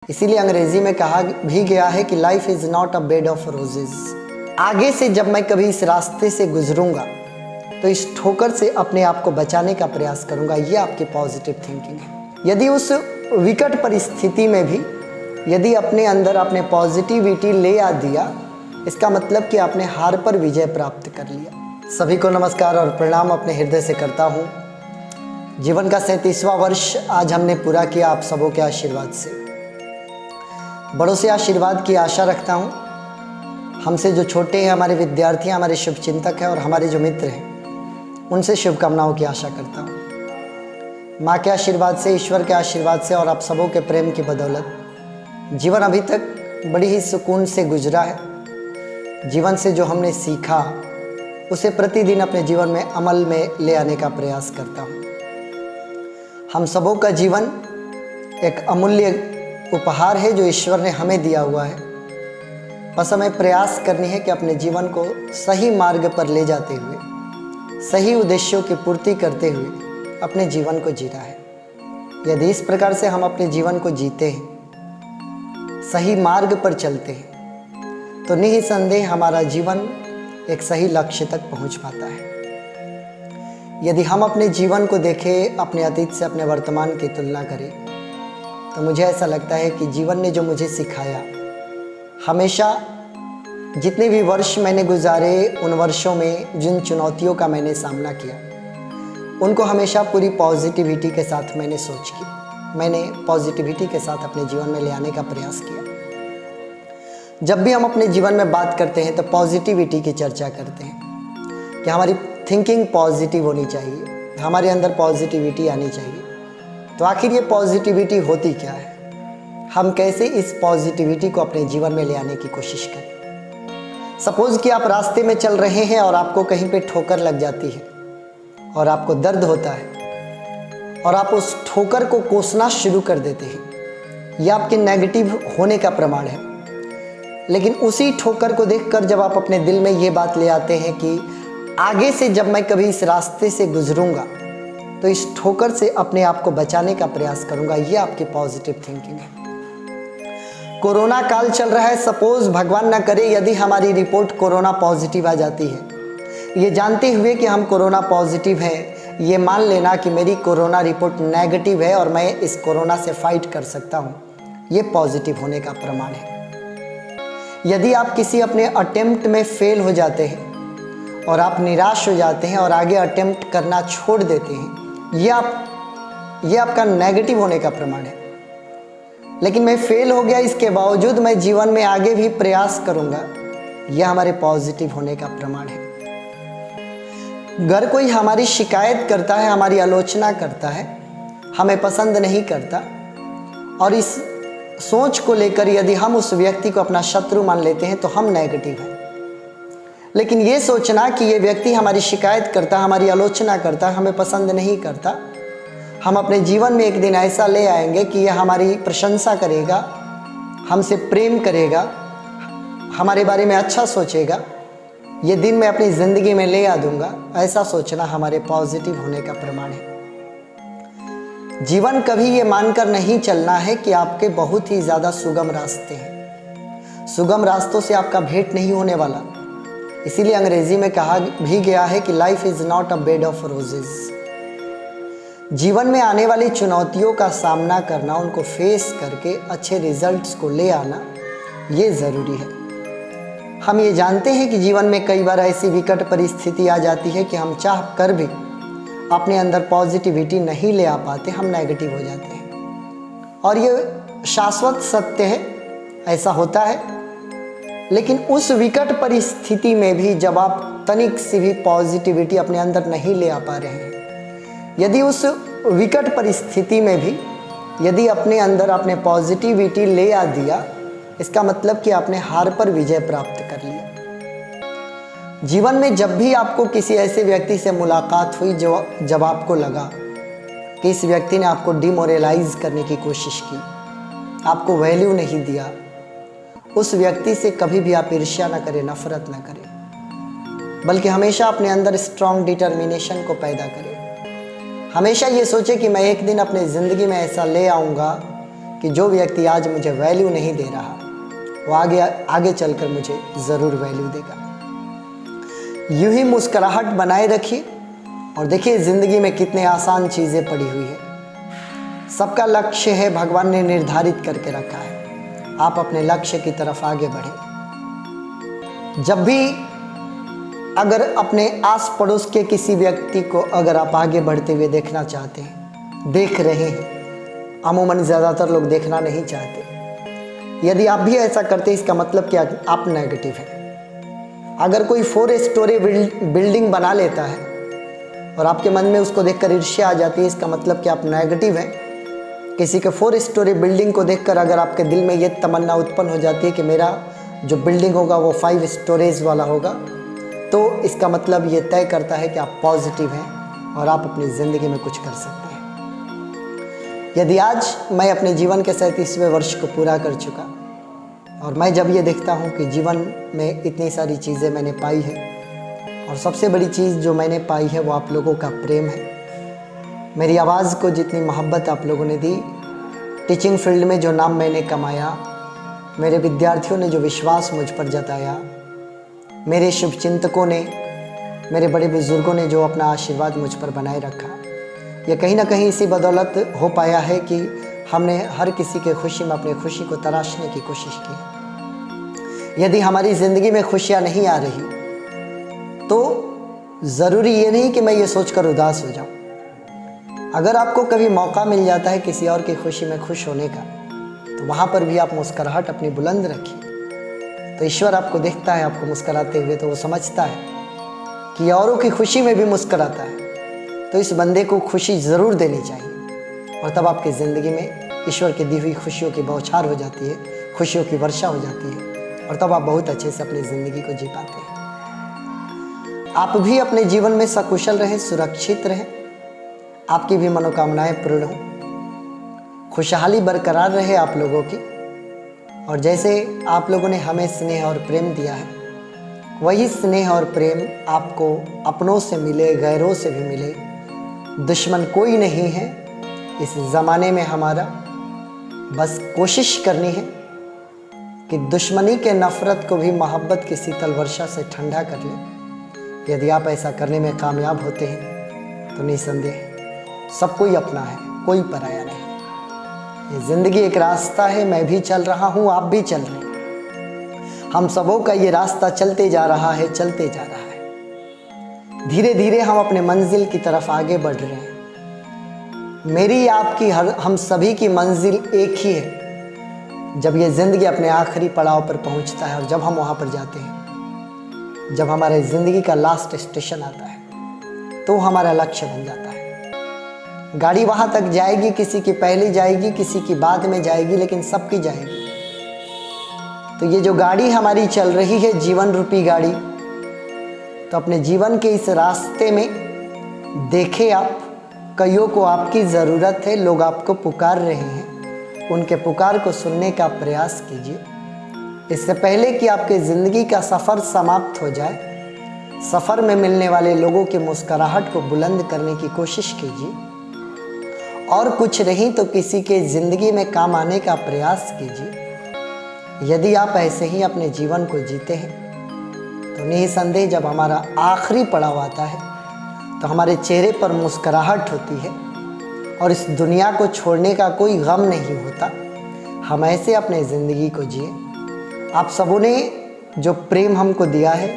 इसीलिए अंग्रेजी में कहा भी गया है कि life is not a bed of roses. आगे से जब मैं कभी इस रास्ते से गुजरूंगा तो इस ठोकर से अपने आप को बचाने का प्रयास करूंगा। ये आपकी पॉजिटिव थिंकिंग है। यदि उस विकट परिस्थिति में भी यदि अपने अंदर आपने पॉजिटिविटी ले आ दिया, इसका मतलब कि आपने हार पर विजय प्राप्त कर लिया। सभी को नमस्कार और प्रणाम अपने हृदय से करता हूँ। जीवन का 37वां वर्ष आज हमने पूरा किया आप सबों के आशीर्वाद से। बड़ों से आशीर्वाद की आशा रखता हूँ। हमसे जो छोटे हैं, हमारे विद्यार्थी हैं, हमारे शुभचिंतक हैं और हमारे जो मित्र हैं, उनसे शुभकामनाओं की आशा करता हूँ। माँ के आशीर्वाद से, ईश्वर के आशीर्वाद से और आप सबों के प्रेम की बदौलत जीवन अभी तक बड़ी ही सुकून से गुजरा है। जीवन से जो हमने सीखा उसे प्रतिदिन अपने जीवन में अमल में ले आने का प्रयास करता हूँ। हम सबों का जीवन एक अमूल्य उपहार है जो ईश्वर ने हमें दिया हुआ है। बस हमें प्रयास करनी है कि अपने जीवन को सही मार्ग पर ले जाते हुए, सही उद्देश्यों की पूर्ति करते हुए अपने जीवन को जीना है। यदि इस प्रकार से हम अपने जीवन को जीते हैं, सही मार्ग पर चलते हैं, तो निसंदेह हमारा जीवन एक सही लक्ष्य तक पहुंच पाता है। यदि हम अपने जीवन को देखें, अपने अतीत से अपने वर्तमान की तुलना करें, तो मुझे ऐसा लगता है कि जीवन ने जो मुझे सिखाया, हमेशा जितने भी वर्ष मैंने गुजारे, उन वर्षों में जिन चुनौतियों का मैंने सामना किया, उनको हमेशा पूरी पॉजिटिविटी के साथ मैंने सोच की। मैंने पॉजिटिविटी के साथ अपने जीवन में ले आने का प्रयास किया। जब भी हम अपने जीवन में बात करते हैं तो पॉजिटिविटी की चर्चा करते हैं कि हमारी थिंकिंग पॉजिटिव होनी चाहिए, हमारे अंदर पॉजिटिविटी आनी चाहिए। तो आखिर ये पॉजिटिविटी होती क्या है? हम कैसे इस पॉजिटिविटी को अपने जीवन में ले आने की कोशिश करें? सपोज कि आप रास्ते में चल रहे हैं और आपको कहीं पे ठोकर लग जाती है और आपको दर्द होता है और आप उस ठोकर को कोसना शुरू कर देते हैं। यह आपके नेगेटिव होने का प्रमाण है। लेकिन उसी ठोकर को देखकर जब आप अपने दिल में ये बात ले आते हैं कि आगे से जब मैं कभी इस रास्ते से गुजरूंगा तो इस ठोकर से अपने आप को बचाने का प्रयास करूंगा, ये आपकी पॉजिटिव थिंकिंग है। कोरोना काल चल रहा है। सपोज भगवान ना करे यदि हमारी रिपोर्ट कोरोना पॉजिटिव आ जाती है, ये जानते हुए कि हम कोरोना पॉजिटिव हैं, ये मान लेना कि मेरी कोरोना रिपोर्ट नेगेटिव है और मैं इस कोरोना से फाइट कर सकता हूँ, ये पॉजिटिव होने का प्रमाण है। यदि आप किसी अपने अटेम्प्ट में फेल हो जाते हैं और आप निराश हो जाते हैं और आगे अटेम्प्ट करना छोड़ देते हैं, ये आपका नेगेटिव होने का प्रमाण है। लेकिन मैं फेल हो गया, इसके बावजूद मैं जीवन में आगे भी प्रयास करूंगा, यह हमारे पॉजिटिव होने का प्रमाण है। अगर कोई हमारी शिकायत करता है, हमारी आलोचना करता है, हमें पसंद नहीं करता, और इस सोच को लेकर यदि हम उस व्यक्ति को अपना शत्रु मान लेते हैं तो हम नेगेटिव हैं। लेकिन ये सोचना कि ये व्यक्ति हमारी शिकायत करता, हमारी आलोचना करता, हमें पसंद नहीं करता, हम अपने जीवन में एक दिन ऐसा ले आएंगे कि यह हमारी प्रशंसा करेगा, हमसे प्रेम करेगा, हमारे बारे में अच्छा सोचेगा, ये दिन मैं अपनी ज़िंदगी में ले आ दूंगा, ऐसा सोचना हमारे पॉजिटिव होने का प्रमाण है। जीवन कभी ये मानकर नहीं चलना है कि आपके बहुत ही ज़्यादा सुगम रास्ते हैं। सुगम रास्तों से आपका भेंट नहीं होने वाला। इसीलिए अंग्रेजी में कहा भी गया है कि life is not a bed of roses. जीवन में आने वाली चुनौतियों का सामना करना, उनको फेस करके अच्छे रिजल्ट्स को ले आना, ये ज़रूरी है। हम ये जानते हैं कि जीवन में कई बार ऐसी विकट परिस्थिति आ जाती है कि हम चाह कर भी अपने अंदर पॉजिटिविटी नहीं ले आ पाते, हम नेगेटिव हो जाते हैं। और ये शाश्वत सत्य है, ऐसा होता है। लेकिन उस विकट परिस्थिति में भी जब आप तनिक सी भी पॉजिटिविटी अपने अंदर नहीं ले आ पा रहे हैं, यदि उस विकट परिस्थिति में भी यदि अपने अंदर आपने पॉजिटिविटी ले आ दिया, इसका मतलब कि आपने हार पर विजय प्राप्त कर लिया। जीवन में जब भी आपको किसी ऐसे व्यक्ति से मुलाकात हुई जब आपको लगा कि इस व्यक्ति ने आपको डिमोरलाइज करने की कोशिश की, आपको वैल्यू नहीं दिया, उस व्यक्ति से कभी भी आप ईर्ष्या ना करें, नफरत ना करें, बल्कि हमेशा अपने अंदर स्ट्रॉन्ग डिटर्मिनेशन को पैदा करें। हमेशा ये सोचे कि मैं एक दिन अपने ज़िंदगी में ऐसा ले आऊँगा कि जो व्यक्ति आज मुझे वैल्यू नहीं दे रहा वो आगे चलकर मुझे ज़रूर वैल्यू देगा। यूं ही मुस्कुराहट बनाए रखिए और देखिए ज़िंदगी में कितने आसान चीज़ें पड़ी हुई है। सबका लक्ष्य है, भगवान ने निर्धारित करके रखा है। आप अपने लक्ष्य की तरफ आगे बढ़ें। जब भी अगर अपने आस पड़ोस के किसी व्यक्ति को अगर आप आगे बढ़ते हुए देखना चाहते हैं, देख रहे हैं, अमूमन ज़्यादातर लोग देखना नहीं चाहते। यदि आप भी ऐसा करते हैं इसका मतलब क्या आप नेगेटिव हैं। अगर कोई 4 स्टोरी बिल्डिंग बना लेता है और आपके मन में उसको देखकर ईर्ष्या आ जाती है, इसका मतलब कि आप नेगेटिव हैं। किसी के 4 स्टोरी बिल्डिंग को देखकर अगर आपके दिल में ये तमन्ना उत्पन्न हो जाती है कि मेरा जो बिल्डिंग होगा वो 5 स्टोरेज वाला होगा, तो इसका मतलब ये तय करता है कि आप पॉजिटिव हैं और आप अपनी ज़िंदगी में कुछ कर सकते हैं। यदि आज मैं अपने जीवन के 37वें वर्ष को पूरा कर चुका और मैं जब ये देखता हूँ कि जीवन में इतनी सारी चीज़ें मैंने पाई है और सबसे बड़ी चीज़ जो मैंने पाई है वो आप लोगों का प्रेम है। मेरी आवाज़ को जितनी मोहब्बत आप लोगों ने दी, टीचिंग फील्ड में जो नाम मैंने कमाया, मेरे विद्यार्थियों ने जो विश्वास मुझ पर जताया, मेरे शुभचिंतकों ने, मेरे बड़े बुजुर्गों ने जो अपना आशीर्वाद मुझ पर बनाए रखा, यह कहीं ना कहीं इसी बदौलत हो पाया है कि हमने हर किसी के खुशी में अपनी खुशी को तराशने की कोशिश की। यदि हमारी ज़िंदगी में खुशियाँ नहीं आ रही तो ज़रूरी ये नहीं कि मैं ये सोचकर उदास हो जाऊँ। अगर आपको कभी मौका मिल जाता है किसी और की खुशी में खुश होने का, तो वहाँ पर भी आप मुस्कुराहट अपनी बुलंद रखिए। तो ईश्वर आपको देखता है आपको मुस्कुराते हुए, तो वो समझता है कि औरों की खुशी में भी मुस्कुराता है, तो इस बंदे को खुशी ज़रूर देनी चाहिए। और तब आपकी ज़िंदगी में ईश्वर की दी हुई खुशियों की बौछार हो जाती है, खुशियों की वर्षा हो जाती है और तब आप बहुत अच्छे से अपनी ज़िंदगी को जी पाते हैं। आप भी अपने जीवन में सकुशल रहें, सुरक्षित रहें, आपकी भी मनोकामनाएं पूर्ण हों, खुशहाली बरकरार रहे आप लोगों की। और जैसे आप लोगों ने हमें स्नेह और प्रेम दिया है, वही स्नेह और प्रेम आपको अपनों से मिले, गैरों से भी मिले। दुश्मन कोई नहीं है इस ज़माने में हमारा, बस कोशिश करनी है कि दुश्मनी के नफ़रत को भी मोहब्बत की शीतल वर्षा से ठंडा कर लें। यदि आप ऐसा करने में कामयाब होते हैं तो निसंदेह सब कोई अपना है, कोई पराया नहीं। ये ज़िंदगी एक रास्ता है, मैं भी चल रहा हूँ, आप भी चल रहे हैं। हम सबों का ये रास्ता चलते जा रहा है, चलते जा रहा है। धीरे धीरे हम अपने मंजिल की तरफ आगे बढ़ रहे हैं। मेरी आपकी हम सभी की मंजिल एक ही है। जब ये ज़िंदगी अपने आखिरी पड़ाव पर पहुंचता है और जब हम वहाँ पर जाते हैं, जब हमारे ज़िंदगी का लास्ट स्टेशन आता है, तो हमारा लक्ष्य बन जाता है। गाड़ी वहाँ तक जाएगी, किसी की पहले जाएगी, किसी की बाद में जाएगी, लेकिन सबकी जाएगी। तो ये जो गाड़ी हमारी चल रही है, जीवन रूपी गाड़ी, तो अपने जीवन के इस रास्ते में देखें आप, कईयों को आपकी ज़रूरत है, लोग आपको पुकार रहे हैं, उनके पुकार को सुनने का प्रयास कीजिए। इससे पहले कि आपके ज़िंदगी का सफ़र समाप्त हो जाए, सफ़र में मिलने वाले लोगों की मुस्कुराहट को बुलंद करने की कोशिश कीजिए और कुछ नहीं तो किसी के ज़िंदगी में काम आने का प्रयास कीजिए। यदि आप ऐसे ही अपने जीवन को जीते हैं तो निसंदेह जब हमारा आखिरी पड़ाव आता है तो हमारे चेहरे पर मुस्कुराहट होती है और इस दुनिया को छोड़ने का कोई गम नहीं होता। हम ऐसे अपने ज़िंदगी को जिए। आप सबों ने जो प्रेम हमको दिया है,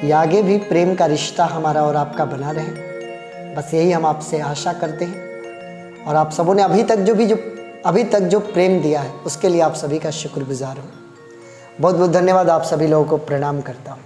ये आगे भी प्रेम का रिश्ता हमारा और आपका बना रहे, बस यही हम आपसे आशा करते हैं। और आप सबों ने अभी तक जो प्रेम दिया है उसके लिए आप सभी का शुक्रगुजार हूँ। बहुत बहुत धन्यवाद। आप सभी लोगों को प्रणाम करता हूँ।